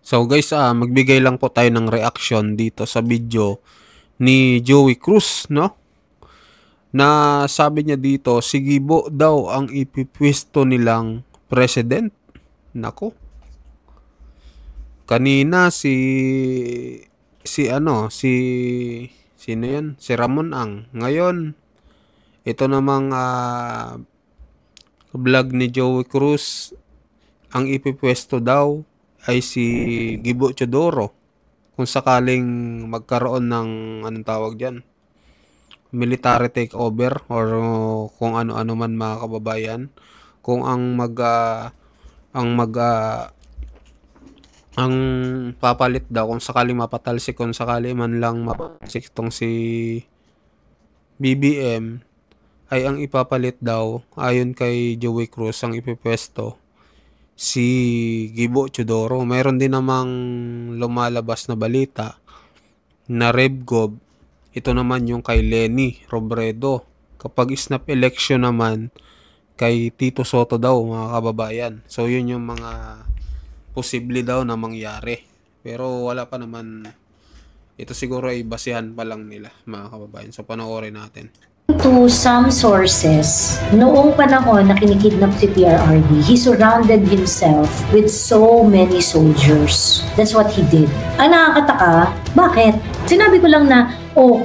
So guys, magbigay lang po tayo ng reaction dito sa video ni Joey Cruz, no? Na sabi niya dito, si Gibo daw ang ipipwesto nilang president. Nako. Kanina si sino 'yan? Si Ramon Ang. Ngayon, ito namang vlog ni Joey Cruz, ang ipipwesto daw ay si Gibo Chodoro kung sakaling magkaroon ng anong tawag diyan, military takeover or kung ano-ano man mga kababayan, kung ang papalit daw kung sakaling mapatalsik, kung sakali man lang mapatalsik itong si BBM, ay ang ipapalit daw ayon kay Joey Cruz, ang ipipwesto si Gibo Chodoro. Mayroon din namang lumalabas na balita na RevGov, ito naman yung kay Leni Robredo. Kapag snap election naman, kay Tito Soto daw mga kababayan. So yun yung mga posible daw na mangyari. Pero wala pa naman. Ito siguro ay basihan pa lang nila mga kababayan. So panoorin natin. To some sources, noong panahon na kinikidnap si PRRD, he surrounded himself with so many soldiers. That's what he did. Ang nakakataka, bakit? Sinabi ko lang na,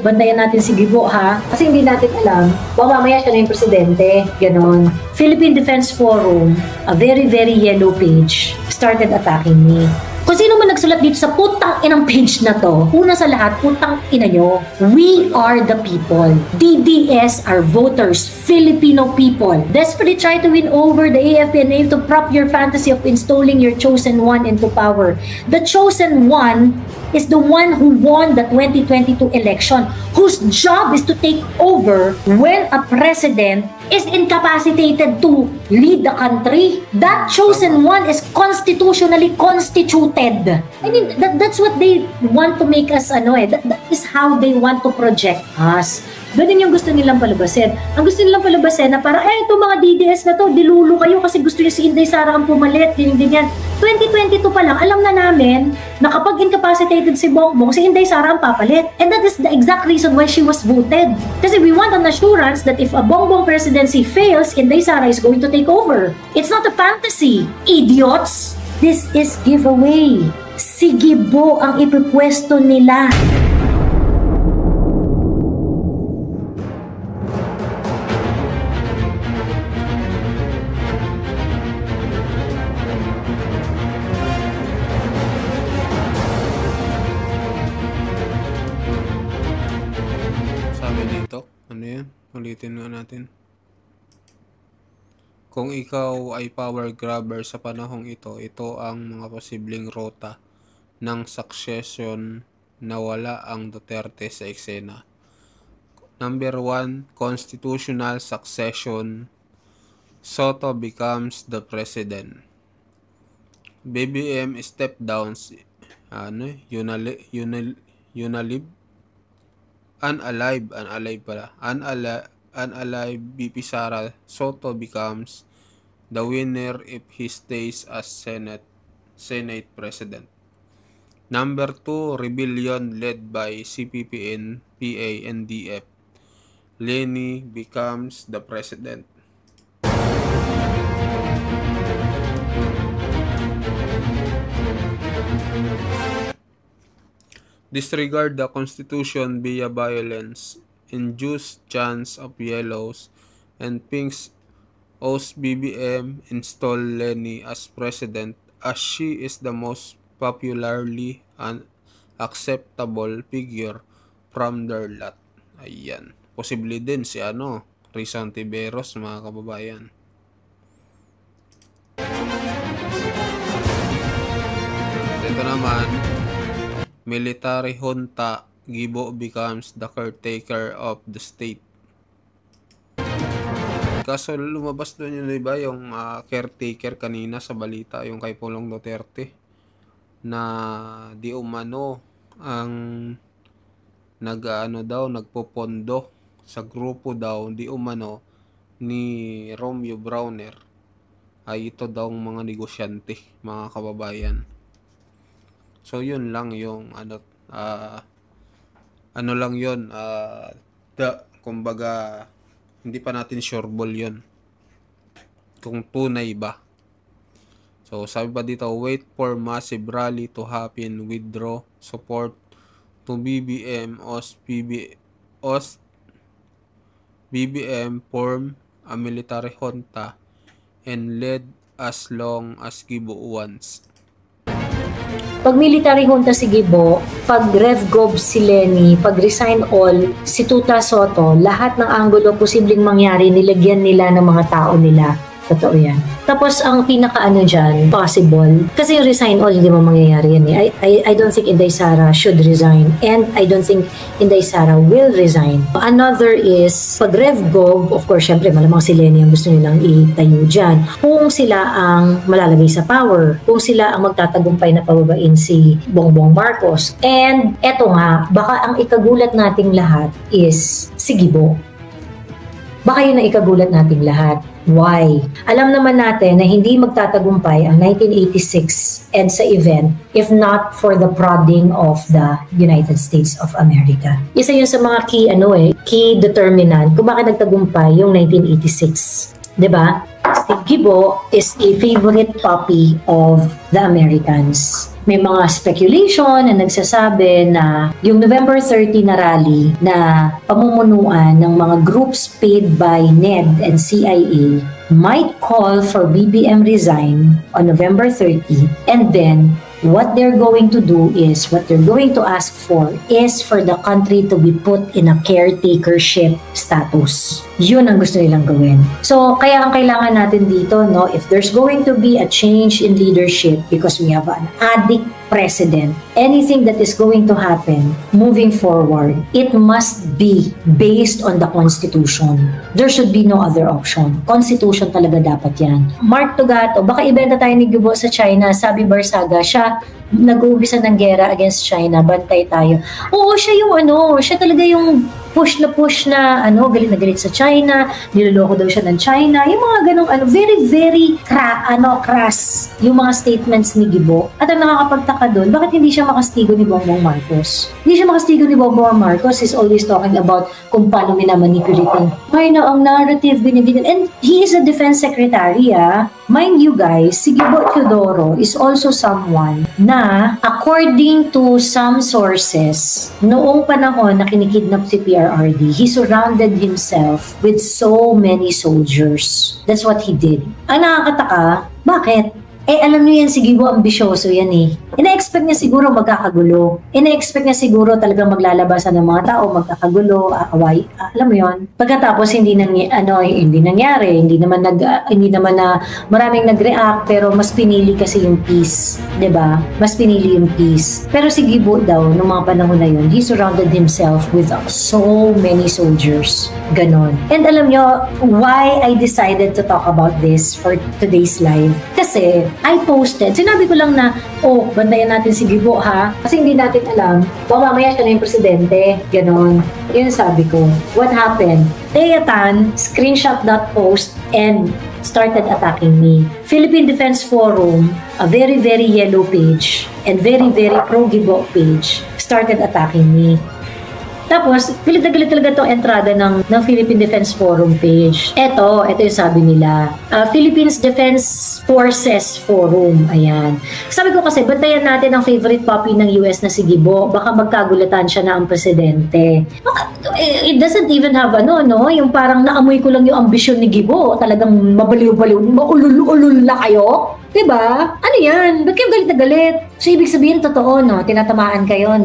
bantayan natin si Gibo ha, kasi hindi natin alam, baka mamaya siya na yung presidente, ganon. Philippine Defense Forum, a very, very yellow page, started attacking me. Kung sino man nagsulat dito sa putang inang page na to, una sa lahat, putang ina nyo, we are the people. DDS are voters, Filipino people. Desperately try to win over the AFP-CBN to prop your fantasy of installing your chosen one into power. The chosen one is the one who won the 2022 election, whose job is to take over when a president is incapacitated to lead the country. That chosen one is constitutionally constituted. I mean, that's what they want to make us, that is how they want to project us. Ganun yung gusto nilang palubasin. Ang gusto nilang palubasin na parang, itong mga DDS na to, dilulo kayo kasi gusto nyo si Inday Sara ang pumalit, ganyan. 2022 pa lang, alam na namin na kapag incapacitated si Bongbong, si Inday Sara ang papalit. And that is the exact reason why she was voted. Kasi we want an assurance that if a Bongbong presidency fails, Inday Sara is going to take over. It's not a fantasy, idiots! This is giveaway. Si Gibo ang ipipwesto nila. Ano yan? Ulitin nga natin. Kung ikaw ay power grabber sa panahong ito, ito ang mga posibleng rota ng succession na wala ang Duterte sa eksena. Number 1, constitutional succession. Soto becomes the president. BBM step down. Unalive BP Sara. Soto becomes the winner if he stays as Senate President. Number 2, rebellion led by CPP, PA, NDF. Leni becomes the president. Disregard the constitution via violence, induce chance of yellows and pinks, owes BBM install Leni as president as she is the most popularly and acceptable figure from their lot. Ayan. Posible din si Rizal Tiberos mga kababayan. Ito naman, military junta, Gibo becomes the caretaker of the state. Kaso lumabas doon yun, diba, yung caretaker kanina sa balita, yung kay Pulong Duterte, na di umano ang nagpopondo sa grupo daw, di umano ni Romeo Browner, ay ito daw mga negosyante mga kababayan. So yun lang yung ano lang yun, kumbaga hindi pa natin sure ball yun kung tunay ba. So sabi pa dito, wait for massive rally to happen, withdraw support to BBM, BBM form a military junta and led as long as Gibo wants. Pag military junta si Gibo, pag Rev Gob si Lenny, pag resign all si Tuta Soto, lahat ng anggulo posibleng mangyari, nilagyan nila ng mga tao nila. Totoo yan. Tapos ang pinaka-ano dyan, possible, kasi yung resign all, hindi mo mangyayari yan eh. I don't think Inday Sara should resign, and I don't think Inday Sara will resign. Another is, pag Rev Gov, of course, syempre malamang si Lenny ang gusto nilang itayo dyan. Kung sila ang malalagay sa power, kung sila ang magtatagumpay na pababain si Bongbong Marcos. And eto nga, baka ang ikagulat nating lahat is si Gibo. Baka yun ang ikagulat nating lahat. Why? Alam naman natin na hindi magtatagumpay ang 1986 EDSA event if not for the prodding of the United States of America. Isa yun sa mga key determinant kung bakit nagtagumpay yung 1986. Diba? Steve Gibo is a favorite puppy of the Americans. May mga speculation na nagsasabi na yung November 30 na rally na pamumunuan ng mga groups paid by NED and CIA might call for BBM resign on November 30, and then what they're going to do is, what they're going to ask for is for the country to be put in a caretakership status. Yun ang gusto nilang gawin. So, kaya ang kailangan natin dito, no, if there's going to be a change in leadership because we have an addict president, anything that is going to happen moving forward, it must be based on the Constitution. There should be no other option. Constitution talaga dapat yan. Mark Tugato, baka ibenta tayo ni Gibo sa China, sabi Barsaga, siya nag-uumpisa ng gera against China, bantay tayo. Oo, siya yung siya talaga yung push na galit na galit sa China, niloloko daw siya ng China, yung mga ganong very, very crass yung mga statements ni Gibo. At ang nakakapagtaka doon, bakit hindi siya makastigo ni Bongbong Marcos? Hindi siya makastigo ni Bongbong Marcos, is always talking about kung paano minamanipulate ang narrative, ganyan. And he is a defense secretary, Mind you guys, si Gibo Teodoro is also someone na, according to some sources, noong panahon na kinikidnap si PRRD, he surrounded himself with so many soldiers. That's what he did. Ang nakakataka, bakit? Alam niyo yan, si Gibo ambisyoso yan eh. Ina-expect niya siguro magkakagulo. Ina-expect niya siguro talagang maglalabasan ng mga tao, magkakagulo, away. Alam mo yon. Pagkatapos hindi nangyari, hindi naman na maraming nag-react, pero mas pinili kasi yung peace, 'di ba? Mas pinili yung peace. Pero si Gibo daw nung mga panahon na yun, he surrounded himself with so many soldiers. Ganon. And alam niyo why I decided to talk about this for today's live? Kasi I posted, sinabi ko lang na, bantayan natin si Gibo ha, kasi hindi natin alam, mamaya siya na yung presidente, ganon. Yun sabi ko. What happened? Teyatan screenshot that post and started attacking me. Philippine Defense Forum, a very, very yellow page and very, very pro-Gibo page, started attacking me. Tapos, pilit na galit talaga itong entrada ng Philippine Defense Forum page. Ito yung sabi nila. Philippines Defense Forces Forum. Ayan. Sabi ko kasi, bantayan natin ang favorite puppy ng US na si Gibo. Baka magkagulatan siya na ang presidente. It doesn't even have yung parang naamoy ko lang yung ambisyon ni Gibo. Talagang mabaliw-baliw. Maulul-ulul na kayo. Diba? Ano yan? Ba't kayo galit na galit? So, ibig sabihin, totoo, tinatamaan kayo,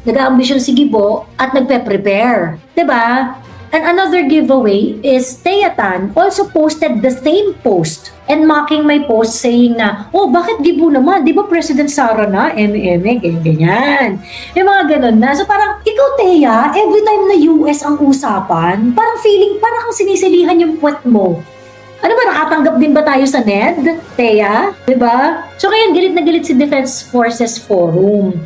nag-aambisyon si Gibo at nagpe-prepare. Diba? And another giveaway is Teyatan also posted the same post and mocking my post saying na, bakit Gibo naman? Di ba President Sara na? Ganyan. Yung mga ganun na. So parang, ikaw Teya, every time na US ang usapan, parang feeling, parang sinisilihan yung puwet mo. Ano ba, nakatanggap din ba tayo sa NED, Teya? Diba? So kaya galit na galit si Defense Forces Forum.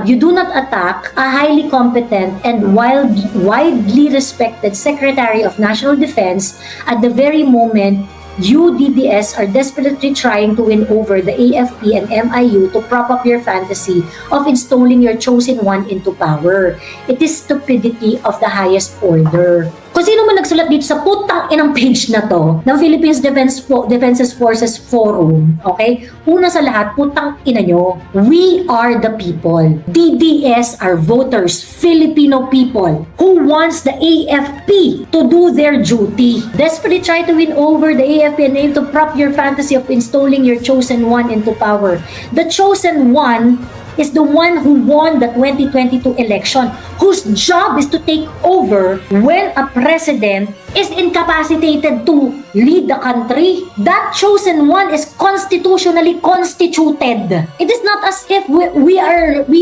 You do not attack a highly competent and widely respected Secretary of National Defense at the very moment You, DDS, are desperately trying to win over the AFP and MIU to prop up your fantasy of installing your chosen one into power. It is stupidity of the highest order. Kung sino man nagsulat dito sa putang inang page na to ng Philippines Defense Forces Forum, okay? Una sa lahat, putang ina nyo, we are the people. DDS are voters, Filipino people who wants the AFP to do their duty. Desperately try to win over the AFP and aim to prop your fantasy of installing your chosen one into power. The chosen one is the one who won the 2022 election, whose job is to take over when a president is incapacitated to lead the country. That chosen one is constitutionally constituted. It is not as if we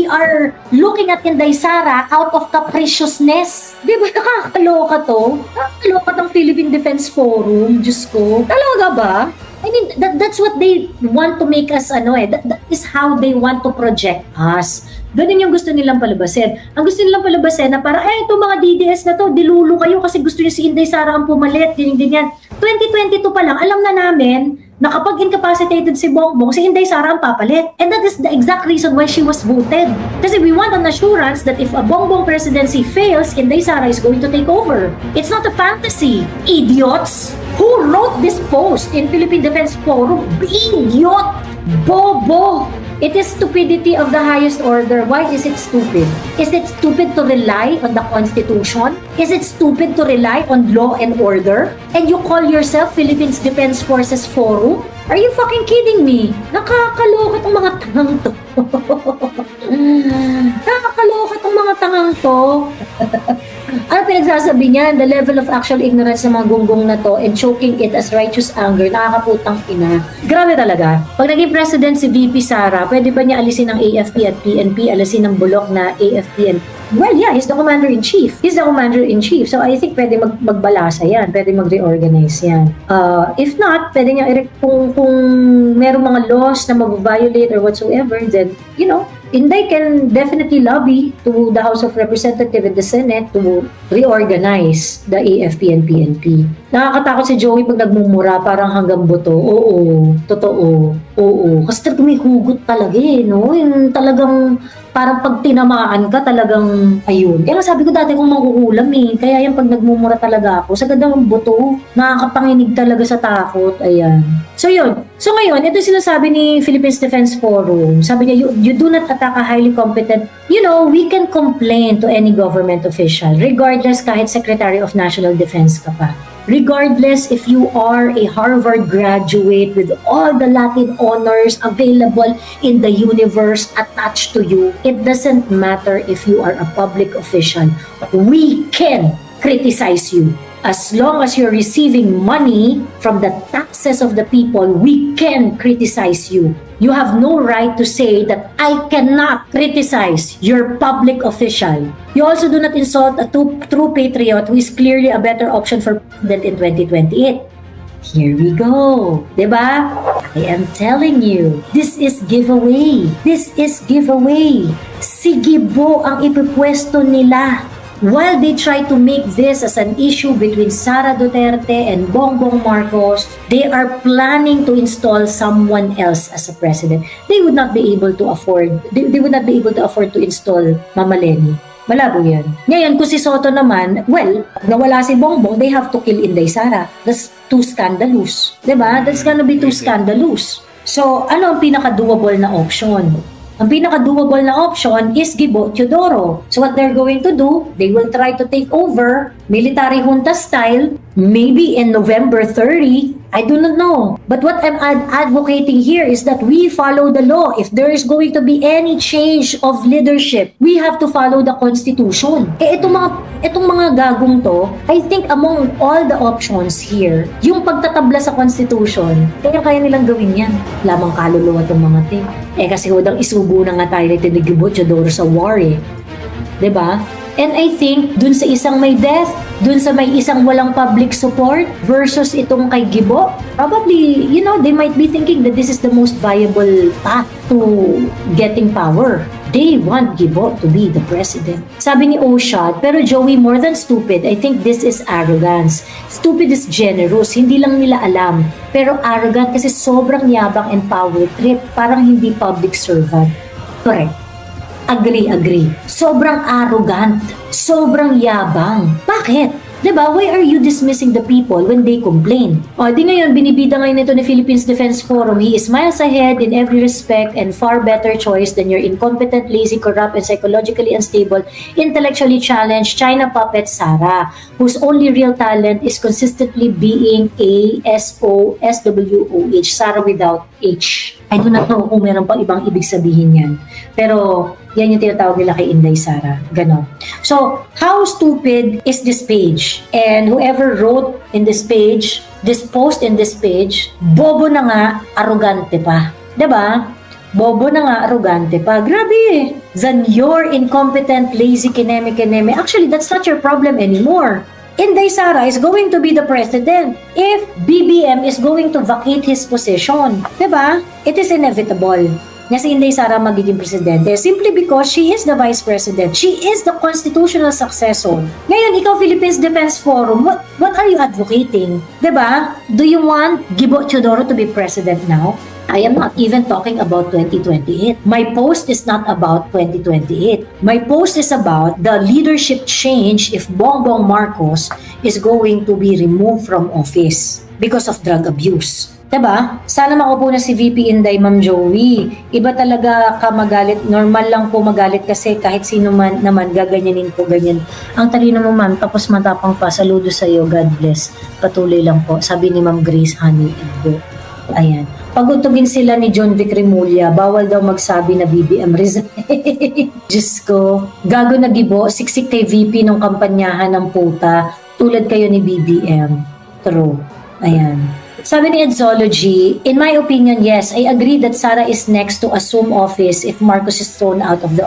are looking at Inday Sara out of capriciousness. Di ba nakakaloka to? Nakakaloka ng Philippine Defense Forum. Diyos ko. Talaga ba? I mean, that's what they want to make us, that is how they want to project us. Ganun yung gusto nilang palabasin. Ang gusto nilang palabasin na para, itong mga DDS na to, dilulo kayo kasi gusto nyo si Inday Sara ang pumalit, ganyan. 2022 pa lang, alam na namin na kapag incapacitated si Bongbong, si Inday Sara ang papalit. And that is the exact reason why she was voted. Kasi we want an assurance that if a Bongbong presidency fails, Inday Sara is going to take over. It's not a fantasy. Idiots! Who wrote this post in Philippine Defense Forum? Idiot! Bobo! It is stupidity of the highest order. Why is it stupid? Is it stupid to rely on the Constitution? Is it stupid to rely on law and order? And you call yourself Philippines Defense Forces Forum? Are you fucking kidding me? Nakakaloka tong mga tangang to. Nakakaloka tong mga tangang to. Ano pinagsasabi niyan? The level of actual ignorance ng mga gunggong na to and choking it as righteous anger, nakakaputang ina. Grabe talaga. Pag naging president si VP Sara, pwede ba niya alisin ang AFP at PNP, alisin ang bulok na AFP and well, yeah, he's the commander-in-chief. He's the commander-in-chief. So I think pwede magbalasa yan. Pwede mag-reorganize yan. If not, pwede niya kung merong mga laws na mag-violate or whatsoever, then, Inday can definitely lobby to the House of Representatives and the Senate to reorganize the AFP and PNP. Nakakatakot si Joey pag nagmumura, parang hanggang buto. Oo, totoo. Oo. Kasi talagang may hugot talaga no? Yung talagang parang pag tinamaan ka talagang ayun. Kaya sabi ko dati kung mangkukulam kaya yan pag nagmumura talaga ako, sa gandang buto, nakakapanginig talaga sa takot. Ayan. So yun. So ngayon, ito sinasabi ni Philippines Defense Forum. Sabi niya, you do not attack a highly competent, we can complain to any government official, regardless kahit Secretary of National Defense ka pa. Regardless if you are a Harvard graduate with all the Latin honors available in the universe attached to you, it doesn't matter if you are a public official. We can criticize you. As long as you're receiving money from the taxes of the people, we can criticize you. You have no right to say that I cannot criticize your public official. You also do not insult a true patriot who is clearly a better option for president in 2028. Here we go. Diba? I am telling you, this is giveaway. This is giveaway. Si Gibo ang ipipwesto nila. While they try to make this as an issue between Sara Duterte and Bongbong Marcos, they are planning to install someone else as a president. They would not be able to afford. They would not be able to afford to install Mama Leni. Malabo yan. Ngayon, kung si Soto naman, well, nawala si Bongbong, they have to kill Inday Sara. That's too scandalous. Diba? That's gonna be too scandalous. So, ano ang pinaka-doable na option? Ang pinaka-doable na option is Gibo Teodoro. So what they're going to do, they will try to take over military junta style, maybe in November 30. I do not know. But what I'm advocating here is that we follow the law. If there is going to be any change of leadership, we have to follow the Constitution. Itong mga gagong to, I think among all the options here, yung pagtatabla sa Constitution, kaya nilang gawin yan. Lamang kaluluwa itong mga ting. Kasi hudang isubo na nga tayo ni Gibo Teodoro sa war Diba? And I think, dun sa isang may death, dun sa may isang walang public support versus itong kay Gibo, probably, they might be thinking that this is the most viable path to getting power. They want Gibo to be the president. Sabi ni Oshad, pero Joey, more than stupid, I think this is arrogance. Stupid is generous, hindi lang nila alam. Pero arrogant kasi sobrang yabang and power trip, parang hindi public servant. Correct. Agree. Sobrang arrogant, sobrang yabang. Bakit? Diba? Why are you dismissing the people when they complain? O, di ngayon, binibida ngayon ito ni Philippines Defense Forum. He is miles ahead in every respect and far better choice than your incompetent, lazy, corrupt, and psychologically unstable, intellectually challenged China puppet Sara, whose only real talent is consistently being A-S-O-S-W-O-H, Sara without H. I do not know kung meron pang ibang ibig sabihin yan. Pero, yan yung tinatawag nila kay Inday Sara. Ganon. So, how stupid is this page? And whoever wrote in this page, this post in this page, bobo na nga, arrogante pa. Diba? Bobo na nga, arrogante pa. Grabe! Than your incompetent, lazy, kineme. Actually, that's not your problem anymore. Inday Sara is going to be the president if BBM is going to vacate his position. Diba? It is inevitable na si Inday Sara magiging presidente simply because she is the vice president. She is the constitutional successor. Ngayon, ikaw, Philippines Defense Forum, what are you advocating? Diba? Do you want Gibo Teodoro to be president now? I am not even talking about 2028. My post is not about 2028. My post is about the leadership change if Bongbong Marcos is going to be removed from office because of drug abuse. Diba? Sana makaupo na si VP Inday, Ma'am Joey. Iba talaga ka magalit. Normal lang po magalit kasi kahit sino man naman gaganyanin po ganyan. Ang talino mo, ma'am, tapos matapang pa. Saludo sa iyo. God bless. Patuloy lang po. Sabi ni Ma'am Grace Honey Edbo. Ayan. Pagutugin sila ni John Vic Remulla, bawal daw magsabi na BBM resign. Diyos ko, gago na Gibo, siksik kay VP ng kampanyahan ng puta, tulad kayo ni BBM. True. Ayan. Sabi ni Edzology, in my opinion, yes, I agree that Sara is next to assume office if Marcos is thrown out of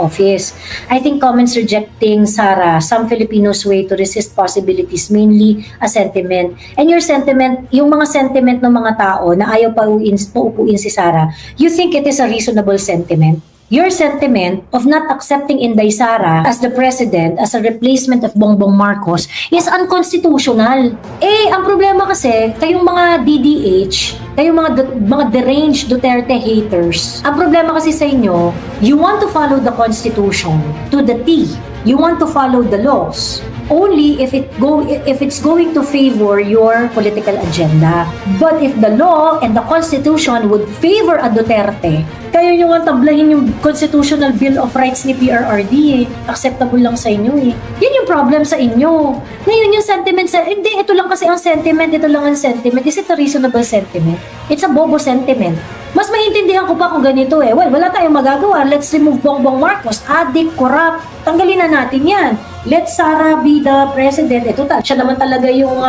office. I think comments rejecting Sara, some Filipinos' way to resist possibilities, mainly a sentiment. And your sentiment, yung mga sentiment ng mga tao na ayaw paupuin si Sara, you think it is a reasonable sentiment? Your sentiment of not accepting Inday Sara as the president, as a replacement of Bongbong Marcos, is unconstitutional. Eh, ang problema kasi, kayong mga DDH, kayong mga deranged Duterte haters, ang problema kasi sa inyo, you want to follow the Constitution to the T. You want to follow the laws only if it's going to favor your political agenda. But if the law and the Constitution would favor a Duterte, kayo nyo nga tablahin yung Constitutional Bill of Rights ni PRRD eh. Acceptable lang sa inyo eh. Yan yung problem sa inyo. Ngayon yung sentiment hindi, ito lang kasi ang sentiment, ito lang ang sentiment. Is it a reasonable sentiment? It's a bobo sentiment. Mas maintindihan ko pa kung ganito eh. Well, wala tayong magagawa. Let's remove Bongbong Marcos. Addict, corrupt. Tanggalin na natin yan. Let Sara be the president. Ito siya naman talaga yung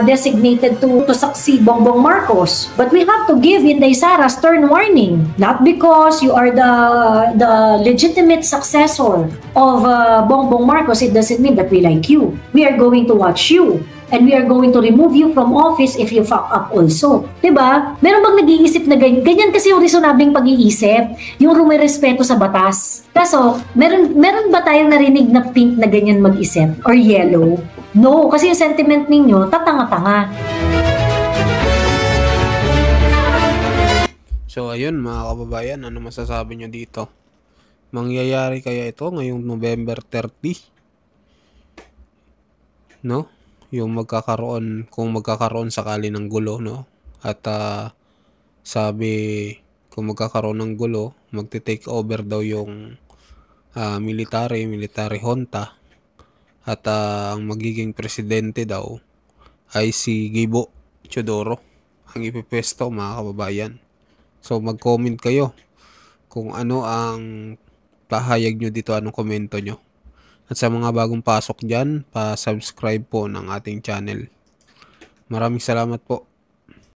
designated to succeed Bongbong Marcos. But we have to give Inday Sara stern warning. Not because you are the legitimate successor of Bongbong Marcos, it doesn't mean that we like you. We are going to watch you. And we are going to remove you from office if you fuck up also. Diba? Meron bang nag-iisip na ganyan? Ganyan kasi yung reasonabling pag-iisip. Yung rumirespeto sa batas. Kaso, meron ba tayong narinig na pink na ganyan mag-isip? Or yellow? No, kasi yung sentiment ninyo, tatanga-tanga. So ayun mga kababayan, ano masasabi nyo dito? Mangyayari kaya ito ngayong November 30? No? Yung kung magkakaroon sakali ng gulo, no? At sabi, kung magkakaroon ng gulo, magte-take over daw yung military junta. At ang magiging presidente daw ay si Gibo Teodoro, ang ipipwesto mga kababayan. So mag-comment kayo kung ano ang pahayag nyo dito, anong komento nyo. At sa mga bagong pasok dyan, pa-subscribe po ng ating channel. Maraming salamat po.